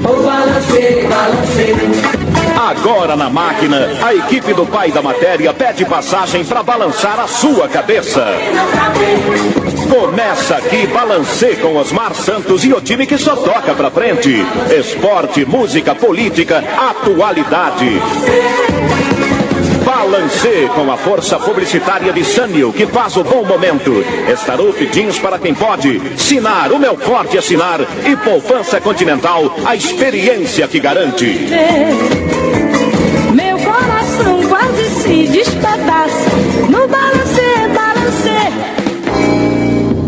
O balancê, balancê. Agora na máquina, a equipe do Pai da Matéria pede passagem para balançar a sua cabeça. Começa aqui Balancê com Osmar Santos e o time que só toca pra frente. Esporte, música, política, atualidade. Balancê com a força publicitária de Sanil, que faz o bom momento. Starup Jeans para quem pode. Sinar, o meu forte é Sinar. E Poupança Continental, a experiência que garante. Meu coração quase se despedaça no balancê, balancê.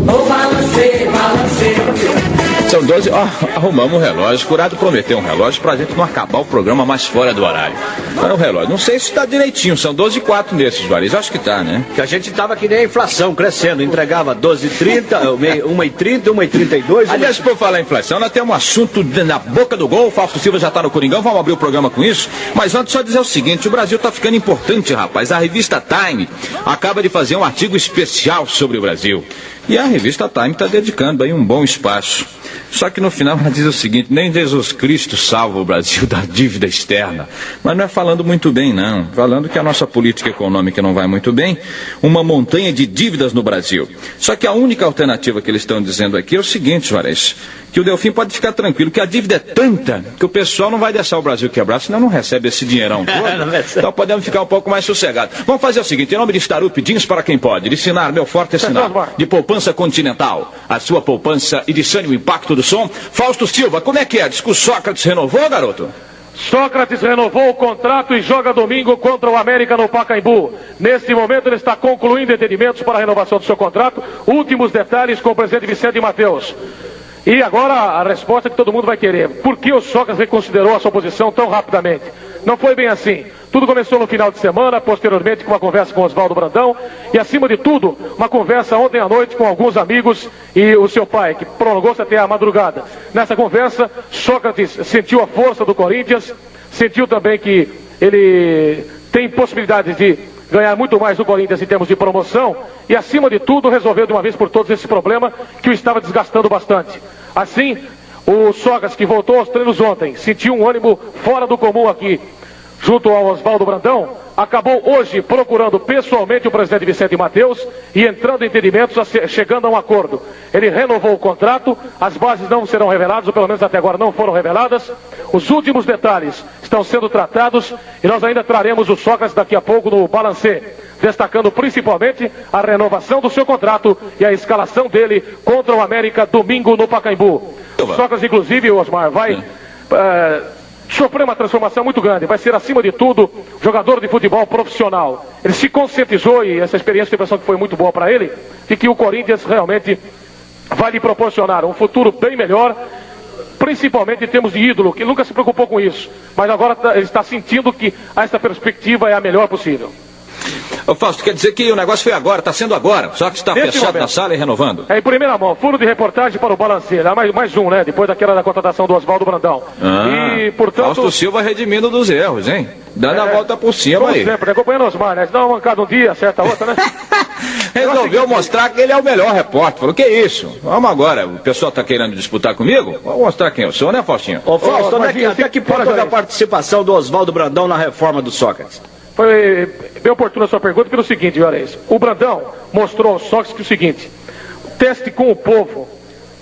O balancê, balancê. São 12, arrumamos um relógio. Curado prometeu um relógio pra gente não acabar o programa mais fora do horário. Olha o relógio, não sei se tá direitinho, são 12h04 nesses, Juarez, acho que tá, né? Que a gente tava que nem a inflação, crescendo, entregava 12h30, 1h30, 1h32... Aliás, por falar em inflação, nós temos um assunto na boca do gol, o Fausto Silva já tá no Coringão, vamos abrir o programa com isso, mas antes só dizer o seguinte, o Brasil tá ficando importante, rapaz, a revista Time acaba de fazer um artigo especial sobre o Brasil. E a revista Time está dedicando aí um bom espaço. Só que no final ela diz o seguinte, nem Jesus Cristo salva o Brasil da dívida externa. Mas não é falando muito bem, não. Falando que a nossa política econômica não vai muito bem, uma montanha de dívidas no Brasil. Só que a única alternativa que eles estão dizendo aqui é o seguinte, Juarez, que o Delfim pode ficar tranquilo, que a dívida é tanta que o pessoal não vai deixar o Brasil quebrar, senão não recebe esse dinheirão todo. Então podemos ficar um pouco mais sossegados. Vamos fazer o seguinte, em nome de Starup Jeans para quem pode, de Sinar, meu forte é Sinar, de Poupança Continental, a sua poupança e de Sânio, o impacto do som. Fausto Silva, como é que é? Diz que o Sócrates renovou, garoto? Sócrates renovou o contrato e joga domingo contra o América no Pacaembu. Neste momento ele está concluindo entendimentos para a renovação do seu contrato. Últimos detalhes com o presidente Vicente Mateus. E agora a resposta que todo mundo vai querer. Por que o Sócrates reconsiderou a sua posição tão rapidamente? Não foi bem assim. Tudo começou no final de semana, posteriormente com uma conversa com Oswaldo Brandão e, acima de tudo, uma conversa ontem à noite com alguns amigos e o seu pai, que prolongou-se até a madrugada. Nessa conversa, Sócrates sentiu a força do Corinthians, sentiu também que ele tem possibilidades de ganhar muito mais do Corinthians em termos de promoção e, acima de tudo, resolveu de uma vez por todas esse problema que o estava desgastando bastante. Assim, o Sócrates, que voltou aos treinos ontem, sentiu um ânimo fora do comum aqui, junto ao Oswaldo Brandão, acabou hoje procurando pessoalmente o presidente Vicente Mateus e entrando em entendimentos, chegando a um acordo. Ele renovou o contrato, as bases não serão reveladas, ou pelo menos até agora não foram reveladas. Os últimos detalhes estão sendo tratados e nós ainda traremos o Sócrates daqui a pouco no Balancê, destacando principalmente a renovação do seu contrato e a escalação dele contra o América domingo no Pacaembu. O Sócrates, inclusive, Osmar, vai sofrer uma transformação muito grande. Vai ser, acima de tudo, jogador de futebol profissional. Ele se conscientizou, e essa experiência de impressão que foi muito boa para ele, de que o Corinthians realmente vai lhe proporcionar um futuro bem melhor, principalmente em termos de ídolo, que nunca se preocupou com isso. Mas agora ele está sentindo que essa perspectiva é a melhor possível. Ô Fausto, quer dizer que o negócio foi agora, está sendo agora, só que está fechado na sala e renovando? É em primeira mão, furo de reportagem para o Balancê, mais um, né, depois daquela da contratação do Oswaldo Brandão. E, portanto... Fausto Silva redimindo dos erros, hein? Dando a volta por cima como aí. sempre, acompanhando os Osmar, né, se dá uma mancada um dia, acerta a outra, né? Resolveu mostrar que ele é o melhor repórter. Falou, que isso? Vamos agora, o pessoal está querendo disputar comigo? Vou mostrar quem eu sou, né, Faustinho? Ô Fausto, até que ponto da participação do Oswaldo Brandão na reforma do Sócrates? Foi bem oportuna a sua pergunta pelo seguinte, Juarez. O Brandão mostrou ao Sócrates que o seguinte, o teste com o povo,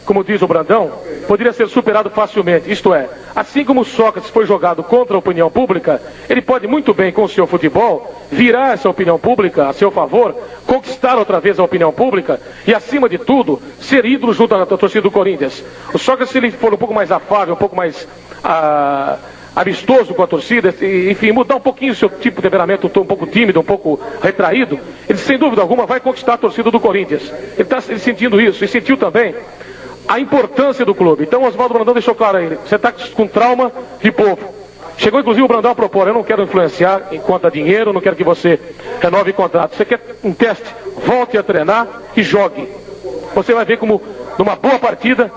como diz o Brandão, poderia ser superado facilmente. Isto é, assim como o Sócrates foi jogado contra a opinião pública, ele pode muito bem, com o seu futebol, virar essa opinião pública a seu favor, conquistar outra vez a opinião pública e, acima de tudo, ser ídolo junto à torcida do Corinthians. O Sócrates, se ele for um pouco mais afável, um pouco mais amistoso com a torcida, enfim, mudar um pouquinho o seu tipo de temperamento, um pouco tímido, um pouco retraído, ele sem dúvida alguma vai conquistar a torcida do Corinthians. Ele está sentindo isso e sentiu também a importância do clube. Então o Oswaldo Brandão deixou claro a ele, você está com trauma de povo. Chegou inclusive o Brandão a propor, eu não quero influenciar em quanto a dinheiro, não quero que você renove contrato. Você quer um teste, volte a treinar e jogue. Você vai ver como numa boa partida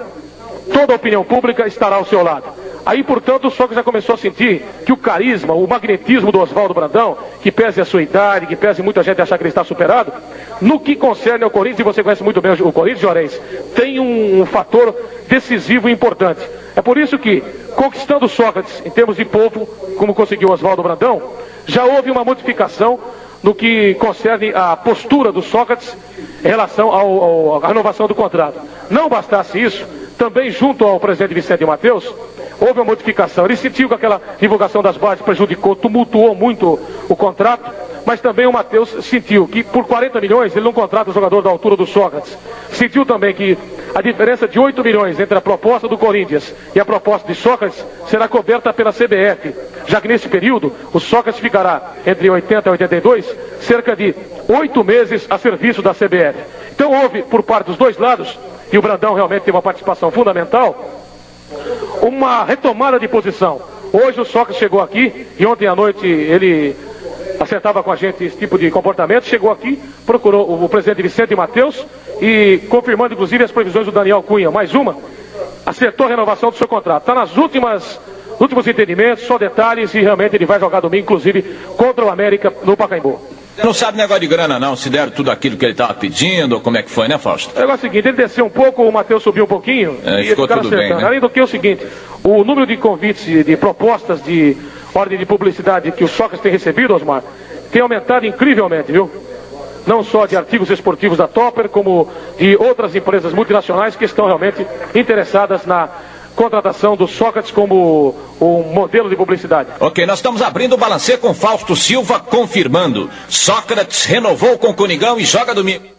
toda a opinião pública estará ao seu lado. Aí, portanto, o Sócrates já começou a sentir que o carisma, o magnetismo do Oswaldo Brandão, que pese a sua idade, que pese muita gente achar que ele está superado, no que concerne ao Corinthians, e você conhece muito bem o Corinthians, Juarez, tem um fator decisivo e importante. É por isso que, conquistando Sócrates em termos de povo, como conseguiu Oswaldo Brandão, já houve uma modificação no que concerne a postura do Sócrates em relação à renovação do contrato. Não bastasse isso, também junto ao presidente Vicente Mateus, houve uma modificação. Ele sentiu que aquela divulgação das bases prejudicou, tumultuou muito o contrato, mas também o Mateus sentiu que por 40 milhões ele não contrata o jogador da altura do Sócrates. Sentiu também que a diferença de 8 milhões entre a proposta do Corinthians e a proposta de Sócrates será coberta pela CBF, já que nesse período o Sócrates ficará entre 80 e 82, cerca de 8 meses a serviço da CBF. Então houve, por parte dos dois lados, e o Brandão realmente teve uma participação fundamental, uma retomada de posição. Hoje o Sócrates chegou aqui, e ontem à noite ele acertava com a gente esse tipo de comportamento, chegou aqui, procurou o presidente Vicente Mateus e confirmando inclusive as previsões do Daniel Cunha, mais uma, acertou a renovação do seu contrato. Está nos últimos entendimentos, só detalhes, e realmente ele vai jogar domingo, inclusive, contra o América no Pacaembu. Não sabe negócio de grana não, se deram tudo aquilo que ele estava pedindo, ou como é que foi, né, Fausto? O negócio é o seguinte, ele desceu um pouco, o Mateus subiu um pouquinho, e ficou tudo bem, né? Além do que é o seguinte, o número de convites, de propostas de ordem de publicidade que o Sócrates tem recebido, Osmar, tem aumentado incrivelmente, viu? Não só de artigos esportivos da Topper, como de outras empresas multinacionais que estão realmente interessadas na contratação do Sócrates como um modelo de publicidade. Ok, nós estamos abrindo o balancê com Fausto Silva confirmando. Sócrates renovou com o Coringão e joga domingo.